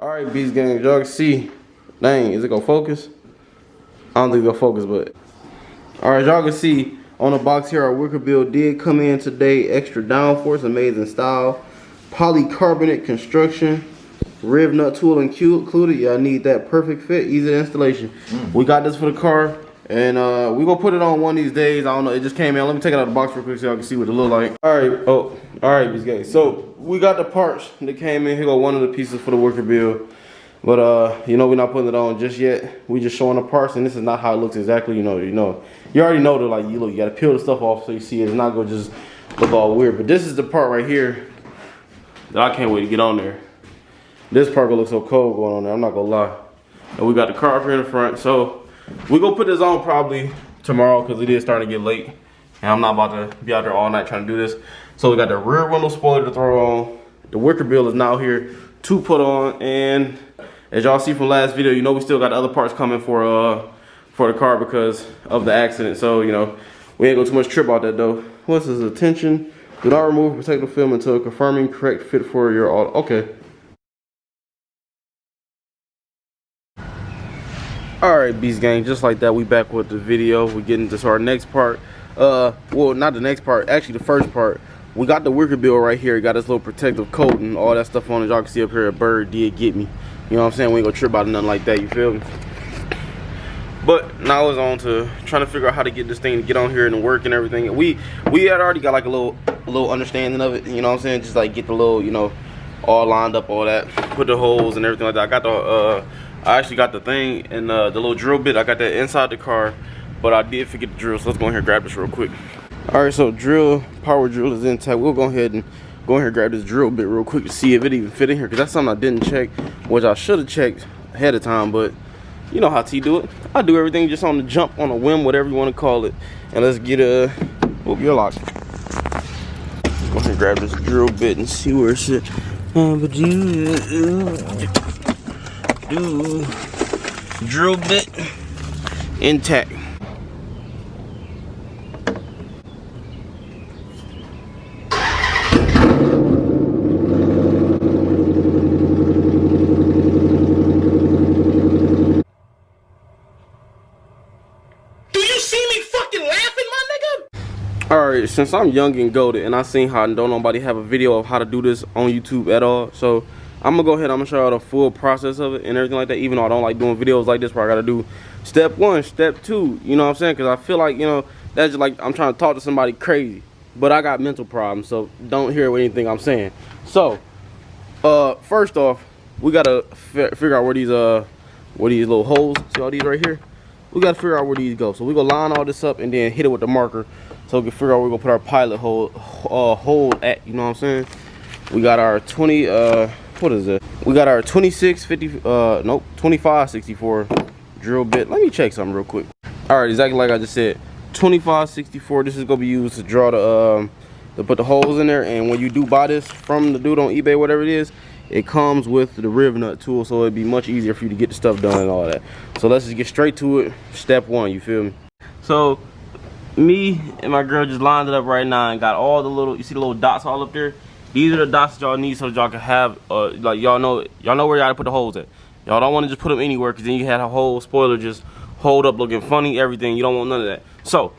Alright, Beast Gang, y'all can see. Dang, is it gonna focus? I don't think it's gonna focus, but. Alright, y'all can see on the box here, our WickerBill did come in today. Extra downforce, amazing style. Polycarbonate construction. Riv nut tool included. Y'all need that perfect fit, easy installation. We got this for the car. And we gonna put it on one of these days. I don't know, it just came in. Let me take it out of the box real quick so y'all can see what it look like. Alright, Beast Gang. So we got the parts that came in. Here go one of the pieces for the WickerBill. But you know, we're not putting it on just yet. We just showing the parts, and this is not how it looks exactly. You already know that, like, you gotta peel the stuff off so you see it. It's not gonna just look all weird. But this is the part right here that I can't wait to get on there. This part gonna look so cold going on there, I'm not gonna lie. And we got the car up here in the front, so we gonna put this on probably tomorrow because it is starting to get late. And I'm not about to be out there all night trying to do this. So we got the rear window spoiler to throw on. The WickerBill is now here to put on. And as y'all see from last video, you know we still got other parts coming for the car because of the accident. So, you know, we ain't go too much trip about that though. What's this? Attention. Do not remove protective film until confirming correct fit for your auto. Okay. Alright, Beast Gang, just like that, we back with the video. We getting to our next part. Well, not the next part, actually the first part. We got the WickerBill right here. It got this little protective coat and all that stuff on it. Y'all can see up here, a bird did get me. You know what I'm saying? We ain't gonna trip out of nothing like that, you feel me? But now it's on to trying to figure out how to get this thing to get on here and work and everything. We had already got like a little understanding of it, you know what I'm saying? Just like get the little, you know, all lined up, all that. Put the holes and everything like that. I got the I actually got the thing and the little drill bit. I got that inside the car, but I did forget the drill, so let's go in here and grab this real quick. Alright, so power drill is intact. We'll go ahead and grab this drill bit real quick to see if it even fit in here, because that's something I didn't check, which I should have checked ahead of time, but you know how T do it. I do everything just on the jump, on a whim, whatever you want to call it. And let's get oh, you're locked. Let's go ahead and grab this drill bit and see where it's at. Drill bit intact. Alright, since I'm young and goated and I seen how don't nobody have a video of how to do this on YouTube at all, so I'm gonna go ahead, I'm gonna show y'all the full process of it and everything like that, even though I don't like doing videos like this where I gotta do step 1, step 2, you know what I'm saying? Because I feel like, you know, that's just like I'm trying to talk to somebody crazy. But I got mental problems, so don't hear anything I'm saying. So, first off, we gotta figure out where these little holes, see all these right here? We gotta figure out where these go. So we gonna line all this up and then hit it with the marker so we can figure out where we're gonna put our pilot hole at, you know what I'm saying? We got our 20, what is it? We got our 2564 drill bit. Let me check something real quick. Alright, exactly like I just said, 2564. This is gonna be used to draw to put the holes in there. And when you do buy this from the dude on eBay, whatever it is, it comes with the riv nut tool, so it'd be much easier for you to get the stuff done and all that. So let's just get straight to it. Step 1, you feel me? So me and my girl just lined it up right now and got all the little, you see the little dots all up there? These are the dots that y'all need so that y'all can have like y'all know where y'all to put the holes at. Y'all don't want to just put them anywhere, because then you had a whole spoiler just hold up looking funny, everything. You don't want none of that. So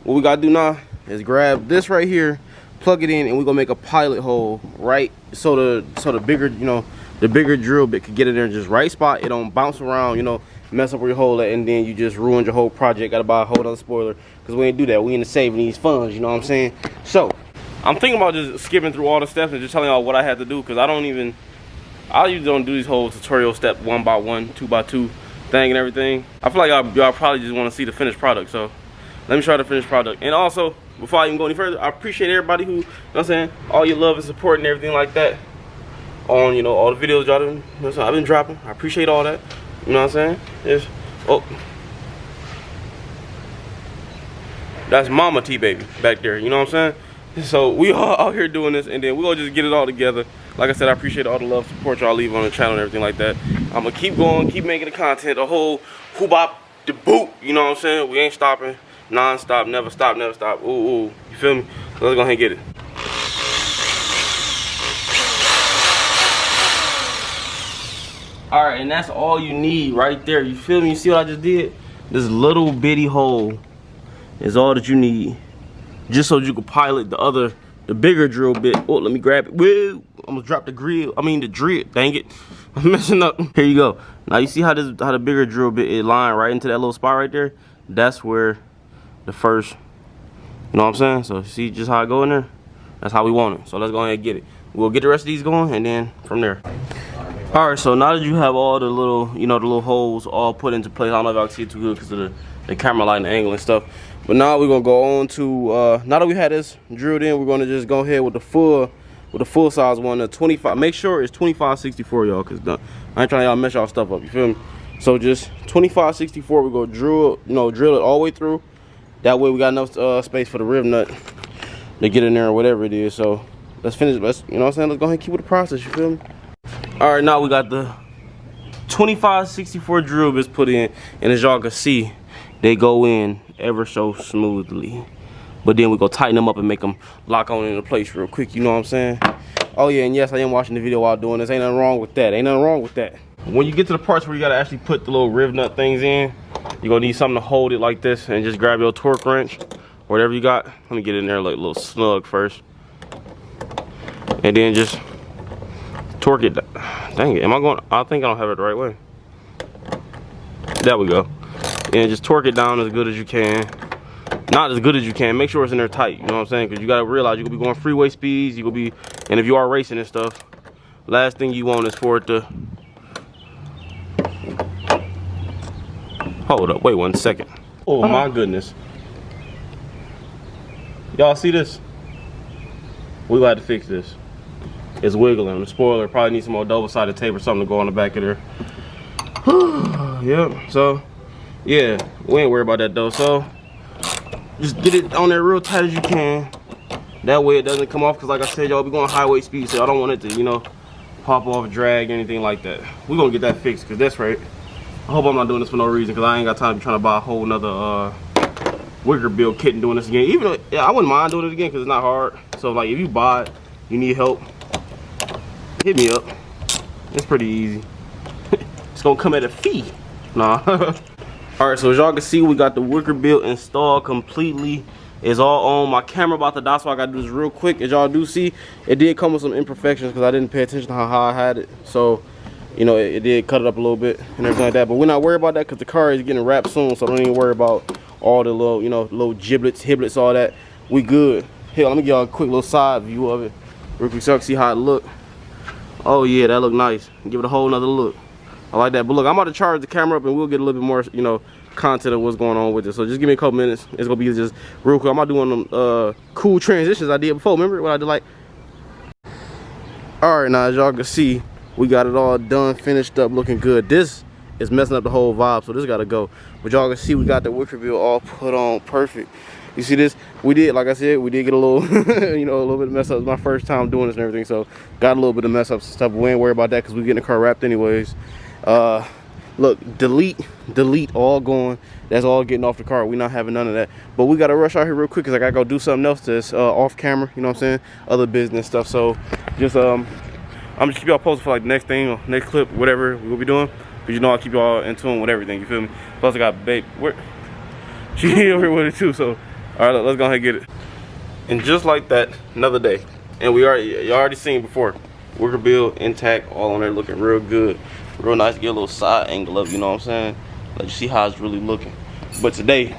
what we gotta do now is grab this right here, plug it in, and we're gonna make a pilot hole right so the bigger, you know, the bigger drill bit could get in there in just right spot. It don't bounce around, you know, mess up where your hole at, and then you just ruined your whole project. Gotta buy a whole other spoiler, because we ain't do that. We into saving these funds, you know what I'm saying? So I'm thinking about just skipping through all the steps and just telling y'all what I had to do, because I usually don't do these whole tutorial step 1 by 1, 2 by 2 thing and everything. I feel like y'all probably just want to see the finished product, so let me show you the finished product. And also, before I even go any further, I appreciate everybody who, you know what I'm saying, all your love and support and everything like that on, you know, all the videos y'all done, you know, I've been dropping. I appreciate all that, you know what I'm saying? That's Mama T baby back there, you know what I'm saying? So we all out here doing this, and then we're gonna just get it all together. Like I said, I appreciate all the love, support y'all leave on the channel and everything like that. I'm gonna keep going, keep making the content, the whole who-bop, the boot, you know what I'm saying? We ain't stopping, non-stop, never stop, never stop. Ooh, ooh, you feel me? So let's go ahead and get it. All right, and that's all you need right there. You feel me? You see what I just did? This little bitty hole is all that you need, just so you can pilot the bigger drill bit. Oh, let me grab it. Woo! Almost dropped the drill. Dang it, I'm messing up. Here you go. Now you see how the bigger drill bit is lined right into that little spot right there. That's where the first, you know what I'm saying? So see just how I go in there. That's how we want it. So let's go ahead and get it. We'll get the rest of these going, and then from there. All right, so now that you have all the little, the little holes all put into place, I don't know if y'all can see it too good because of the camera light and the angle and stuff. But now we're gonna go on to, now that we had this drilled in, we're gonna just go ahead with the full size one, the 25. Make sure it's 2564, y'all, because I ain't trying to y'all mess y'all stuff up. You feel me? So just 2564. We're gonna drill it all the way through. That way we got enough space for the rib nut to get in there or whatever it is. So let's finish. You know what I'm saying? Let's go ahead and keep with the process. You feel me? All right, now we got the 2564 drill bits put in, and as y'all can see, they go in ever so smoothly. But then we go tighten them up and make them lock on into place real quick. You know what I'm saying? Oh yeah, and yes, I am watching the video while doing this. Ain't nothing wrong with that. Ain't nothing wrong with that. When you get to the parts where you gotta actually put the little rib nut things in, you're gonna need something to hold it like this, and just grab your torque wrench, whatever you got. Let me get in there like a little snug first, and then just torque it. Dang it, I think I don't have it the right way. There we go. And just torque it down as good as you can. Not as good as you can, make sure it's in there tight, you know what I'm saying? Because you gotta realize you're gonna be going freeway speeds, and if you are racing and stuff, last thing you want is for it to, hold up, wait 1 second. Oh my goodness. Y'all see this? We got to fix this. It's wiggling. The spoiler probably needs some more double-sided tape or something to go on the back of there. Yep, so yeah, we ain't worried about that though. So just get it on there real tight as you can. That way it doesn't come off, because like I said, y'all be going highway speed, so I don't want it to, pop off, drag, anything like that. We're gonna get that fixed, because that's right. I hope I'm not doing this for no reason, because I ain't got time to be trying to buy a whole nother WickerBill kit and doing this again. Even though, yeah, I wouldn't mind doing it again, because it's not hard. So like, if you buy it, you need help, hit me up. It's pretty easy. It's gonna come at a fee. Nah. All right, so as y'all can see, we got the WickerBill installed completely. It's all on. My camera about to die, so I gotta do this real quick. As y'all do see, it did come with some imperfections because I didn't pay attention to how I had it. So, it did cut it up a little bit and everything like that. But we're not worried about that because the car is getting wrapped soon, so don't even worry about all the little, little giblets, hiblets, all that. We good. Here, let me give y'all a quick little side view of it real quick so y'all can see how it look. Oh yeah, that look nice. Give it a whole nother look. I like that. But look, I'm about to charge the camera up and we'll get a little bit more, content of what's going on with it. So just give me a couple minutes. It's gonna be just real quick. I'm not doing them cool transitions I did before. Remember what I did like? All right, now as y'all can see, we got it all done, finished up, looking good. This is messing up the whole vibe, so this gotta go. But y'all can see we got the WickerBill all put on perfect. You see this? We did, like I said, we did get a little, a little bit of mess up. It's my first time doing this and everything, so got a little bit of mess ups and stuff. But we ain't worried about that because we getting the car wrapped anyways. Look, delete, all going. That's all getting off the car. We not having none of that. But we gotta rush out here real quick because I gotta go do something else that's off camera. You know what I'm saying? Other business stuff. So just I'm just keep y'all posted for like the next thing or next clip, whatever we'll be doing. Because I'll keep y'all in tune with everything. You feel me? Plus I got babe. She over here with it too. So all right, let's go ahead and get it. And just like that, another day. And you already seen before. WickerBill intact, all on there looking real good. Real nice to get a little side angle of, you know what I'm saying? Let you see how it's really looking. But today,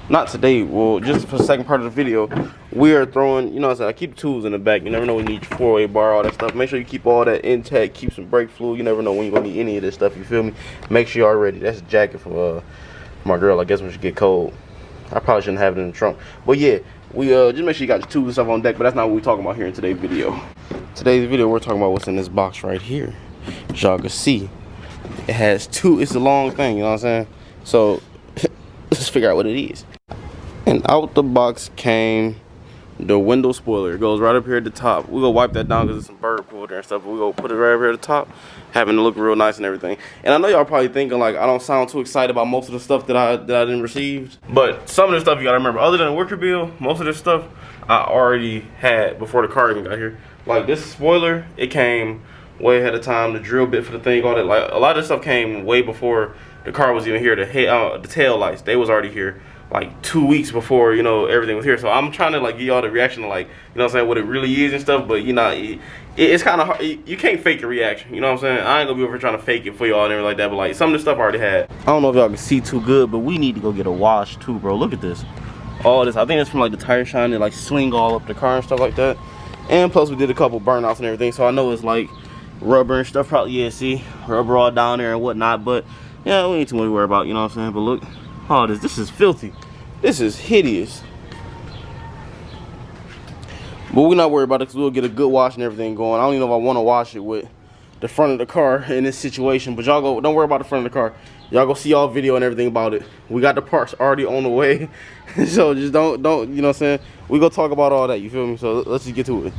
not today, well, just for the second part of the video, we are throwing, you know what I'm saying, I keep the tools in the back. You never know when you need your 4-way bar, all that stuff. Make sure you keep all that intact, keep some brake fluid. You never know when you're gonna need any of this stuff, you feel me? Make sure you're ready. That's a jacket for my girl, I guess, when she get cold. I probably shouldn't have it in the trunk. But yeah, we just make sure you got your tools and stuff on deck, but that's not what we're talking about here in today's video. Today's video, we're talking about what's in this box right here. As y'all can see, it has it's a long thing, you know what I'm saying? So let's figure out what it is. And out the box came the window spoiler. It goes right up here at the top. We're gonna wipe that down because there's some bird pool there and stuff, but we're gonna put it right up here at the top, having it look real nice and everything. And I know y'all probably thinking like I don't sound too excited about most of the stuff that I didn't receive, but some of the stuff you gotta remember, other than WickerBill, most of this stuff I already had before the car even got here. Like this spoiler, it came way ahead of time. The drill bit for the thing, all that. Like a lot of this stuff came way before the car was even here. The tail lights, they was already here like 2 weeks before, you know, everything was here. So I'm trying to like give y'all the reaction to, like, you know what I'm saying, what it really is and stuff. But you know, it's kind of hard. You can't fake a reaction, you know what I'm saying. I ain't gonna be over trying to fake it for y'all and everything like that. But like some of the stuff I already had. I don't know if y'all can see too good, but we need to go get a wash too, bro. Look at this. All this, I think it's from like the tire shine and like swing all up the car and stuff like that. And plus we did a couple burnouts and everything, so I know it's like rubber and stuff. Probably, yeah, see, rubber all down there and whatnot. But yeah, we ain't too much to worry about, you know what I'm saying. But look, oh, this is filthy. This is hideous. But we're not worried about it because we'll get a good wash and everything going. I don't even know if I want to wash it with the front of the car in this situation. But y'all go, don't worry about the front of the car. Y'all go see all video and everything about it. We got the parts already on the way. So just don't, you know what I'm saying? We go talk about all that, you feel me? So let's just get to it.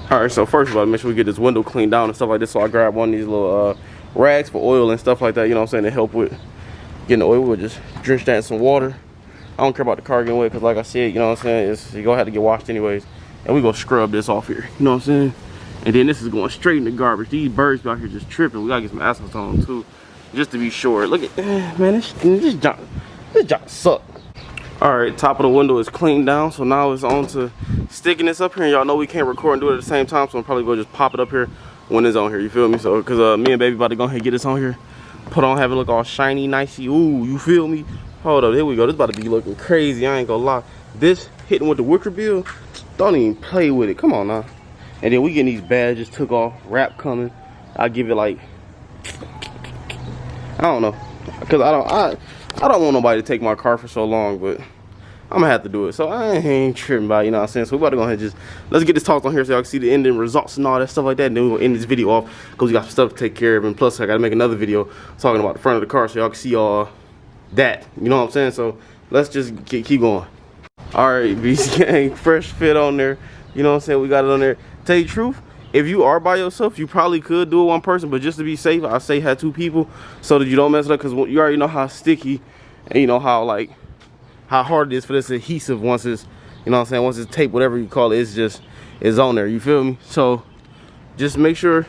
Alright, so first of all, make sure we get this window cleaned down and stuff like this. So I grabbed one of these little rags for oil and stuff like that, you know what I'm saying, to help with getting the oil. We'll just drench that in some water. I don't care about the car getting wet because, like I said, you know what I'm saying, you're going to have to get washed anyways. And we're going to scrub this off here, you know what I'm saying? And then this is going straight in the garbage. These birds out here just tripping. We got to get some asphalt on them too, just to be sure. Look at, man, this job sucks. Alright, top of the window is cleaned down, so now it's on to sticking this up here. And y'all know we can't record and do it at the same time, so I'm probably going to just pop it up here when it's on here, you feel me? So, because me and baby about to go ahead and get this on here, put on, have it look all shiny, nicey. Ooh, you feel me? Hold up, here we go. This about to be looking crazy, I ain't gonna lie. This hitting with the WickerBill, don't even play with it. Come on now. And then we getting these badges took off, wrap coming. I'll give it like, I don't know, because I don't want nobody to take my car for so long, but I'm gonna have to do it. So I ain't tripping about it, you know what I'm saying? So we about to go ahead and just, let's get this talked on here so y'all can see the ending results and all that stuff like that. And then we're gonna end this video off because we got some stuff to take care of. And plus I gotta make another video talking about the front of the car so y'all can see all that, you know what I'm saying? So let's just keep going. Alright, Beast Gang, fresh fit on there, you know what I'm saying? We got it on there. Tell you the truth, if you are by yourself, you probably could do it one person, but just to be safe, I say have 2 people so that you don't mess it up, because you already know how sticky and you know how like how hard it is for this adhesive once it's, you know what I'm saying, once it's tape, whatever you call it, it's on there, you feel me? So just make sure,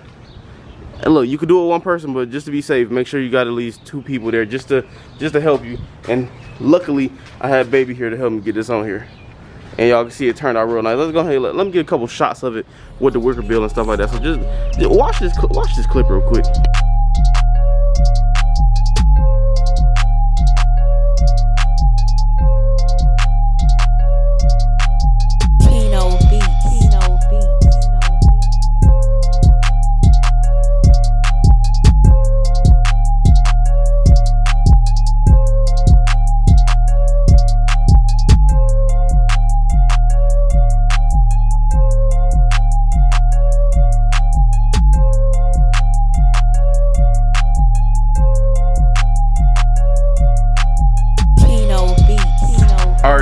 and look, you could do it one person, but just to be safe, make sure you got at least 2 people there just to help you. And luckily I had baby here to help me get this on here, and y'all can see it turned out real nice. Let's go ahead, let me get a couple shots of it with the WickerBill and stuff like that. So just watch this clip real quick.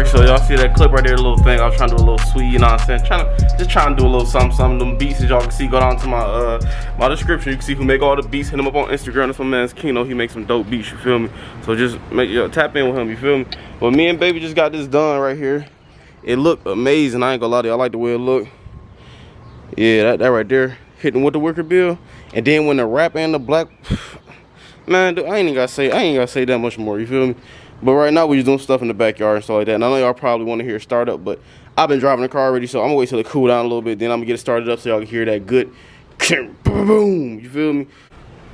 So y'all see that clip right there, the little thing. I was trying to do a little sweet, you know what I'm saying? Just trying to do a little something. Them beats that y'all can see, go down to my description. You can see who make all the beats. Hit him up on Instagram. That's my man's Kino. He makes some dope beats, you feel me? So just tap in with him, you feel me? But me and baby just got this done right here. It looked amazing. I ain't gonna lie to you. I like the way it looked. Yeah, that right there, hitting with the WickerBill. And then when the wrap and the black, man, dude, I ain't gotta say that much more, you feel me? But right now, we're just doing stuff in the backyard and stuff like that. And I know y'all probably want to hear it start up, but I've been driving the car already, so I'm going to wait till it cool down a little bit. Then I'm going to get it started up so y'all can hear that good boom, you feel me?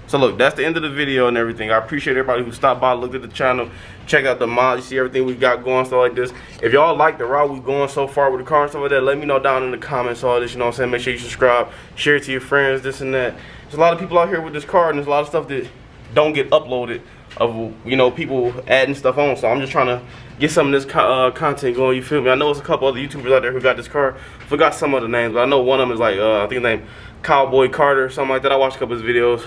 So look, that's the end of the video and everything. I appreciate everybody who stopped by, looked at the channel, check out the mods, you see everything we got going, stuff like this. If y'all like the route we going so far with the car and stuff like that, let me know down in the comments, all this, you know what I'm saying? Make sure you subscribe, share it to your friends, this and that. There's a lot of people out here with this car, and there's a lot of stuff that don't get uploaded of, you know, people adding stuff on. So I'm just trying to get some of this content going, you feel me? I know there's a couple other YouTubers out there who got this car. Forgot some of the names, but I know one of them is like I think his name Cowboy Carter or something like that. I watched a couple of his videos.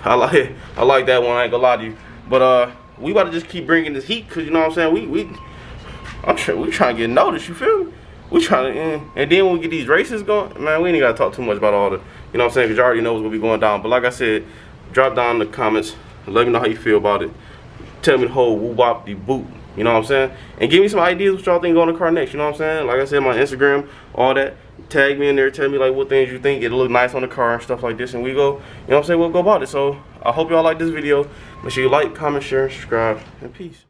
I like that one, I ain't gonna lie to you. But we about to just keep bringing this heat, cause you know what I'm saying, we trying to get noticed, you feel me? We trying to, and then when we get these races going, man, we ain't gotta talk too much about all the, you know what I'm saying, cause you already know what's gonna be going down. But like I said, drop down in the comments, let me know how you feel about it. Tell me the whole woo-wop-de-boot, you know what I'm saying? And give me some ideas what y'all think going to car next, you know what I'm saying? Like I said, my Instagram, all that. tag me in there, tell me like what things you think it'll look nice on the car and stuff like this, and we go, you know what I'm saying, we'll go about it. So I hope y'all like this video. Make sure you like, comment, share, and subscribe, and peace.